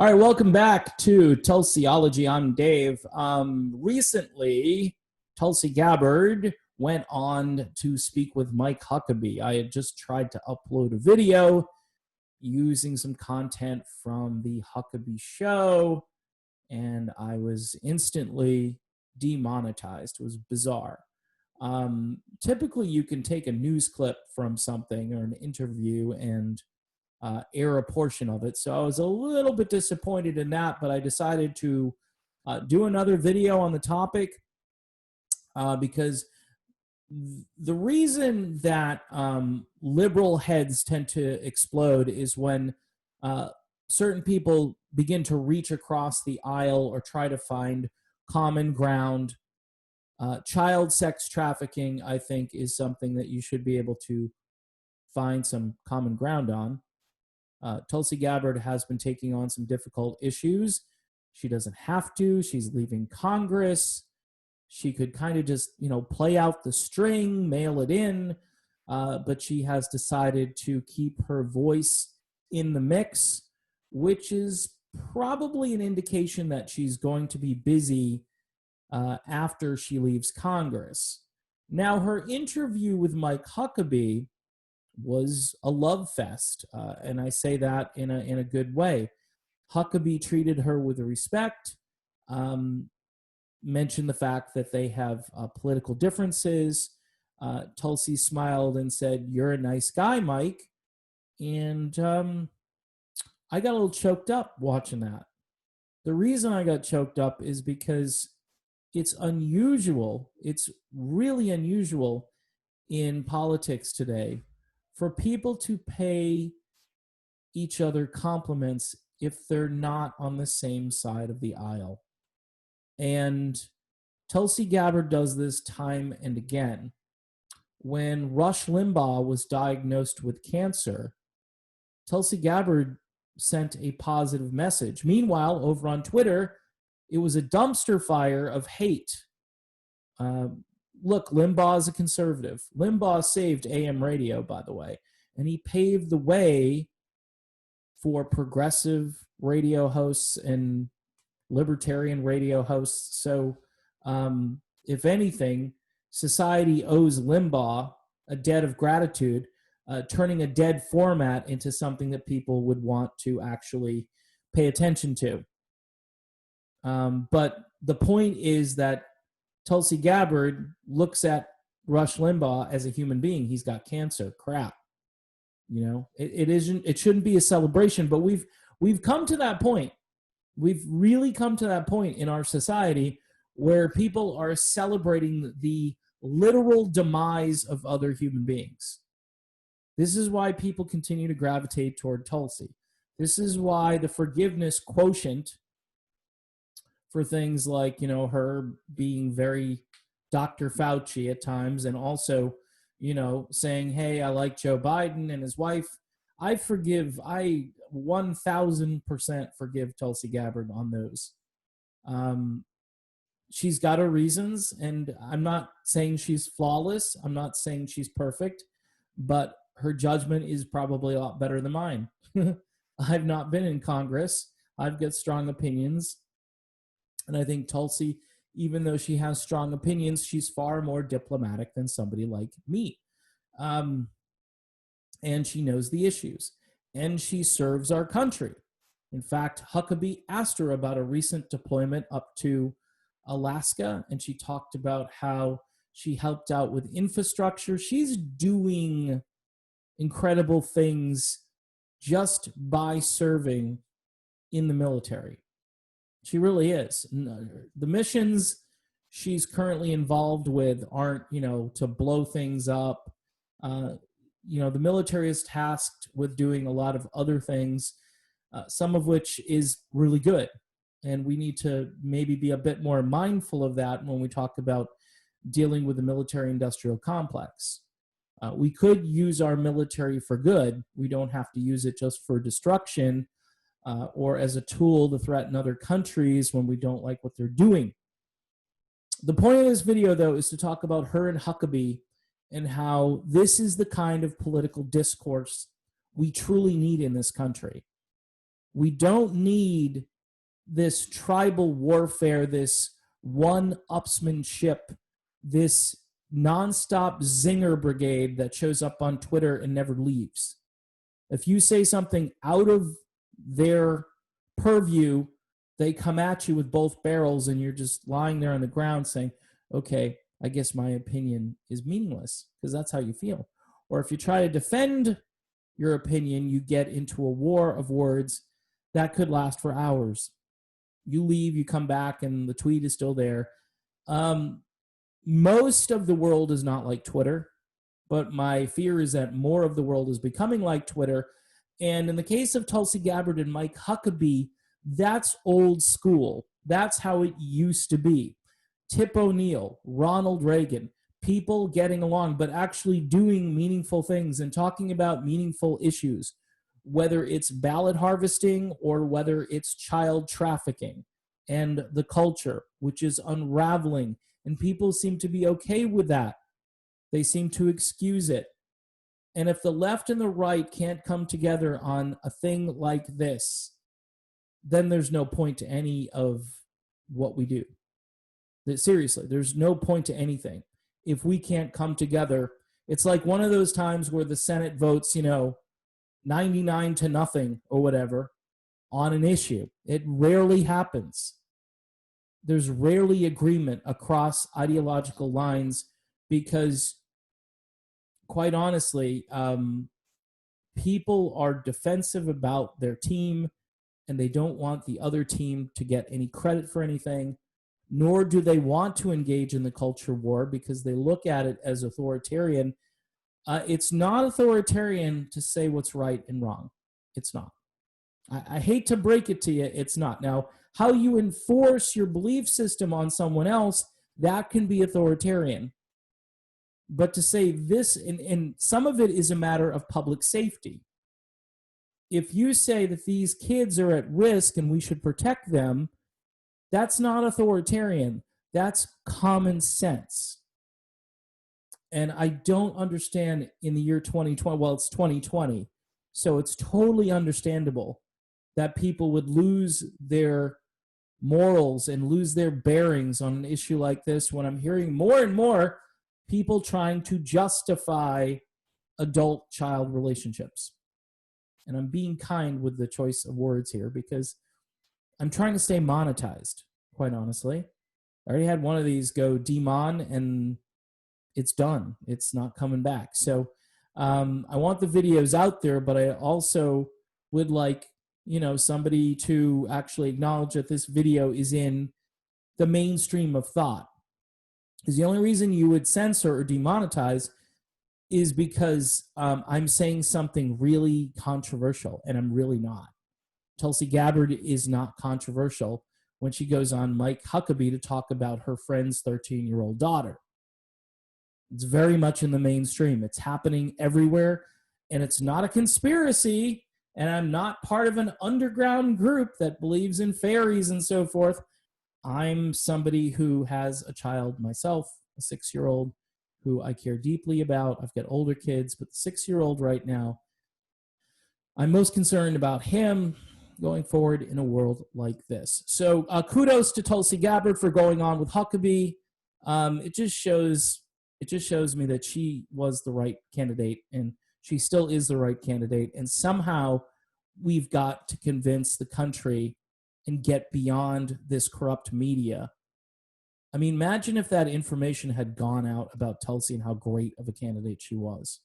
All right, welcome back to Tulsiology. I'm Dave. Recently, Tulsi Gabbard went on to speak with Mike Huckabee. I had just tried to upload a video using some content from the Huckabee show, and I was instantly demonetized. It was bizarre. Typically, you can take a news clip from something or an interview and air a portion of it. So I was a little bit disappointed in that, but I decided to do another video on the topic because the reason that liberal heads tend to explode is when certain people begin to reach across the aisle or try to find common ground. Child sex trafficking, I think, is something that you should be able to find some common ground on. Tulsi Gabbard has been taking on some difficult issues. She doesn't have to. She's leaving Congress. She could kind of just, play out the string, mail it in, but she has decided to keep her voice in the mix, which is probably an indication that she's going to be busy after she leaves Congress. Now, her interview with Mike Huckabee was a love fest, and I say that in a good way. Huckabee treated her with respect, mentioned the fact that they have political differences. Tulsi smiled and said, "You're a nice guy, Mike," and I got a little choked up watching that. The reason I got choked up is because it's unusual. It's really unusual in politics today for people to pay each other compliments if they're not on the same side of the aisle. And Tulsi Gabbard does this time and again. When Rush Limbaugh was diagnosed with cancer, Tulsi Gabbard sent a positive message. Meanwhile, over on Twitter, it was a dumpster fire of hate. Look, Limbaugh is a conservative. Limbaugh saved AM radio, by the way, and he paved the way for progressive radio hosts and libertarian radio hosts. So, if anything, society owes Limbaugh a debt of gratitude, turning a dead format into something that people would want to actually pay attention to. But the point is that Tulsi Gabbard looks at Rush Limbaugh as a human being. He's got cancer. Crap. It shouldn't be a celebration, but we've come to that point. We've really come to that point in our society where people are celebrating the literal demise of other human beings. This is why people continue to gravitate toward Tulsi. This is why the forgiveness quotient for things like, her being very Dr. Fauci at times, and also, saying, hey, I like Joe Biden and his wife. I 1000% forgive Tulsi Gabbard on those. She's got her reasons, and I'm not saying she's flawless. I'm not saying she's perfect, but her judgment is probably a lot better than mine. I've not been in Congress. I've got strong opinions. And I think Tulsi, even though she has strong opinions, she's far more diplomatic than somebody like me. And she knows the issues. And she serves our country. In fact, Huckabee asked her about a recent deployment up to Alaska, and she talked about how she helped out with infrastructure. She's doing incredible things just by serving in the military. She really is. The missions she's currently involved with aren't, to blow things up. The military is tasked with doing a lot of other things, some of which is really good. And we need to maybe be a bit more mindful of that when we talk about dealing with the military-industrial complex. We could use our military for good. We don't have to use it just for destruction, or as a tool to threaten other countries when we don't like what they're doing. The point of this video, though, is to talk about her and Huckabee and how this is the kind of political discourse we truly need in this country. We don't need this tribal warfare, this one-upsmanship, this nonstop zinger brigade that shows up on Twitter and never leaves. If you say something out of their purview, they come at you with both barrels and you're just lying there on the ground saying, okay, I guess my opinion is meaningless, because that's how you feel. Or if you try to defend your opinion, you get into a war of words that could last for hours. You leave, you come back, and the tweet is still there. Most of the world is not like Twitter, but my fear is that more of the world is becoming like Twitter. And in the case of Tulsi Gabbard and Mike Huckabee, that's old school. That's how it used to be. Tip O'Neill, Ronald Reagan, people getting along, but actually doing meaningful things and talking about meaningful issues, whether it's ballot harvesting or whether it's child trafficking and the culture, which is unraveling. And people seem to be okay with that. They seem to excuse it. And if the left and the right can't come together on a thing like this, then there's no point to any of what we do. Seriously, there's no point to anything. If we can't come together, it's like one of those times where the Senate votes, 99-0 or whatever on an issue. It rarely happens. There's rarely agreement across ideological lines because, quite honestly, people are defensive about their team and they don't want the other team to get any credit for anything, nor do they want to engage in the culture war because they look at it as authoritarian. It's not authoritarian to say what's right and wrong. It's not. I hate to break it to you, it's not. Now, how you enforce your belief system on someone else, that can be authoritarian. But to say this, and some of it is a matter of public safety. If you say that these kids are at risk and we should protect them, that's not authoritarian. That's common sense. And I don't understand in the year 2020, well, it's 2020, so it's totally understandable that people would lose their morals and lose their bearings on an issue like this when I'm hearing more and more people trying to justify adult-child relationships. And I'm being kind with the choice of words here because I'm trying to stay monetized, quite honestly. I already had one of these go demon, and it's done. It's not coming back. So I want the videos out there, but I also would like, somebody to actually acknowledge that this video is in the mainstream of thought. Because the only reason you would censor or demonetize is because I'm saying something really controversial, and I'm really not. Tulsi Gabbard is not controversial when she goes on Mike Huckabee to talk about her friend's 13-year-old daughter. It's very much in the mainstream. It's happening everywhere, and it's not a conspiracy, and I'm not part of an underground group that believes in fairies and so forth. I'm somebody who has a child myself, a 6-year-old, who I care deeply about. I've got older kids, but the 6-year-old right now, I'm most concerned about him going forward in a world like this. So kudos to Tulsi Gabbard for going on with Huckabee. It just shows me that she was the right candidate, and she still is the right candidate. And somehow we've got to convince the country and get beyond this corrupt media. I mean, imagine if that information had gone out about Tulsi and how great of a candidate she was.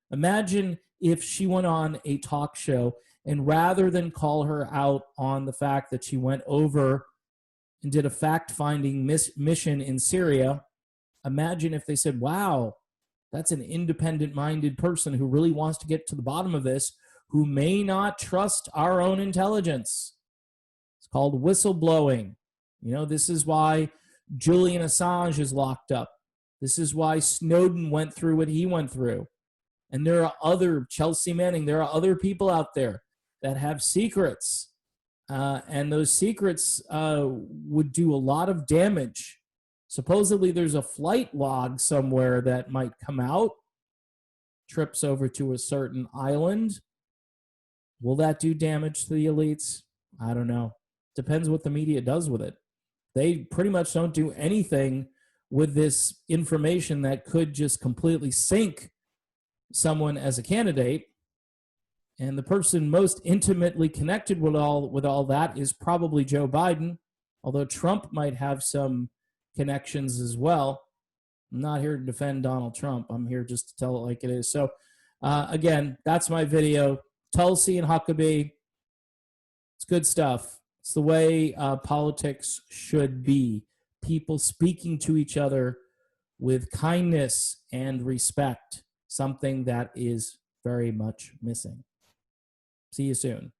Imagine if she went on a talk show and rather than call her out on the fact that she went over and did a fact-finding mission in Syria, imagine if they said, wow, that's an independent-minded person who really wants to get to the bottom of this, who may not trust our own intelligence. It's called whistleblowing. This is why Julian Assange is locked up. This is why Snowden went through what he went through. And there are other, Chelsea Manning, there are other people out there that have secrets. And those secrets would do a lot of damage. Supposedly there's a flight log somewhere that might come out, trips over to a certain island, Will that do damage to the elites? I don't know. Depends what the media does with it. They pretty much don't do anything with this information that could just completely sink someone as a candidate. And the person most intimately connected with all that is probably Joe Biden, although Trump might have some connections as well. I'm not here to defend Donald Trump. I'm here just to tell it like it is. So, again, that's my video. Tulsi and Huckabee. It's good stuff. It's the way politics should be. People speaking to each other with kindness and respect, something that is very much missing. See you soon.